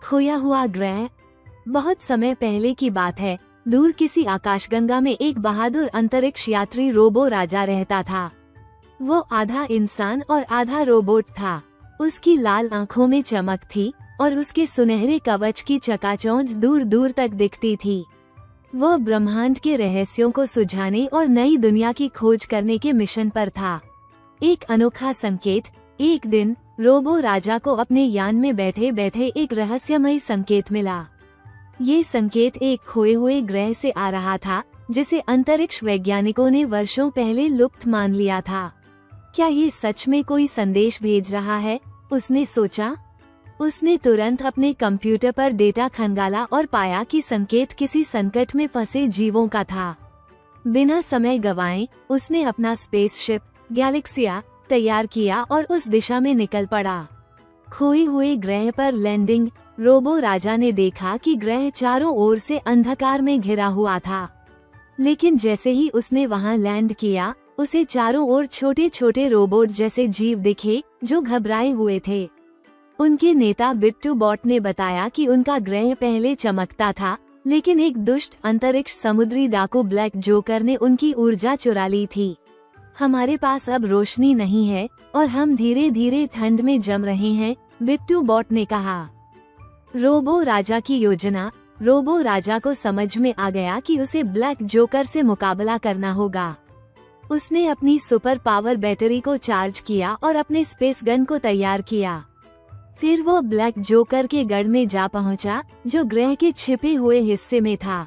खोया हुआ ग्रह। बहुत समय पहले की बात है, दूर किसी आकाशगंगा में एक बहादुर अंतरिक्ष यात्री रोबो राजा रहता था। वो आधा इंसान और आधा रोबोट था। उसकी लाल आंखों में चमक थी और उसके सुनहरे कवच की चकाचौंध दूर दूर तक दिखती थी। वो ब्रह्मांड के रहस्यों को सुलझाने और नई दुनिया की खोज करने के मिशन पर था। एक अनोखा संकेत। एक दिन रोबो राजा को अपने यान में बैठे बैठे एक रहस्यमयी संकेत मिला। ये संकेत एक खोए हुए ग्रह से आ रहा था, जिसे अंतरिक्ष वैज्ञानिकों ने वर्षों पहले लुप्त मान लिया था। क्या ये सच में कोई संदेश भेज रहा है, उसने सोचा। उसने तुरंत अपने कंप्यूटर पर डेटा खंगाला और पाया कि संकेत किसी संकट में फंसे जीवों का था। बिना समय गवाए उसने अपना स्पेसशिप गैलेक्सिया तैयार किया और उस दिशा में निकल पड़ा। खोए हुए ग्रह पर लैंडिंग। रोबो राजा ने देखा कि ग्रह चारों ओर से अंधकार में घिरा हुआ था, लेकिन जैसे ही उसने वहां लैंड किया, उसे चारों ओर छोटे छोटे रोबोट जैसे जीव दिखे जो घबराए हुए थे। उनके नेता बिट्टू बॉट ने बताया कि उनका ग्रह पहले चमकता था, लेकिन एक दुष्ट अंतरिक्ष समुद्री डाकू ब्लैक जोकर ने उनकी ऊर्जा चुरा ली थी। हमारे पास अब रोशनी नहीं है और हम धीरे धीरे ठंड में जम रहे हैं, बिट्टू बॉट ने कहा। रोबो राजा की योजना। रोबो राजा को समझ में आ गया कि उसे ब्लैक जोकर से मुकाबला करना होगा। उसने अपनी सुपर पावर बैटरी को चार्ज किया और अपने स्पेस गन को तैयार किया। फिर वो ब्लैक जोकर के गढ़ में जा पहुंचा, जो ग्रह के छिपे हुए हिस्से में था।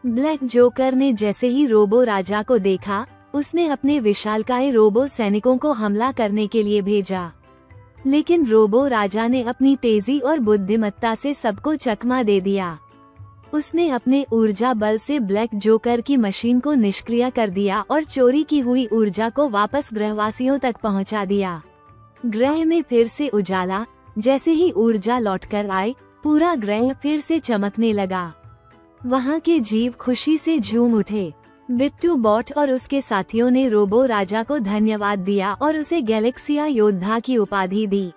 ब्लैक जोकर ने जैसे ही रोबो राजा को देखा, उसने अपने विशालकाय रोबो सैनिकों को हमला करने के लिए भेजा, लेकिन रोबो राजा ने अपनी तेजी और बुद्धिमत्ता से सबको चकमा दे दिया। उसने अपने ऊर्जा बल से ब्लैक जोकर की मशीन को निष्क्रिय कर दिया और चोरी की हुई ऊर्जा को वापस ग्रहवासियों तक पहुंचा दिया। ग्रह में फिर से उजाला। जैसे ही ऊर्जा लौटकर आई, पूरा ग्रह फिर से चमकने लगा। वहां के जीव खुशी से झूम उठे। बिट्टू बॉट और उसके साथियों ने रोबो राजा को धन्यवाद दिया और उसे गैलेक्सिया योद्धा की उपाधि दी।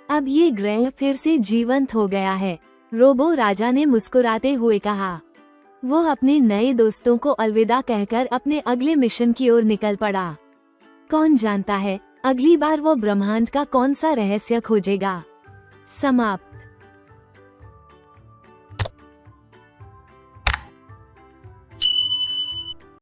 अब ये ग्रह फिर से जीवंत हो गया है, रोबो राजा ने मुस्कुराते हुए कहा। वो अपने नए दोस्तों को अलविदा कहकर अपने अगले मिशन की ओर निकल पड़ा। कौन जानता है, अगली बार वो ब्रह्मांड का कौन सा रहस्य खोजेगा। समाप्त।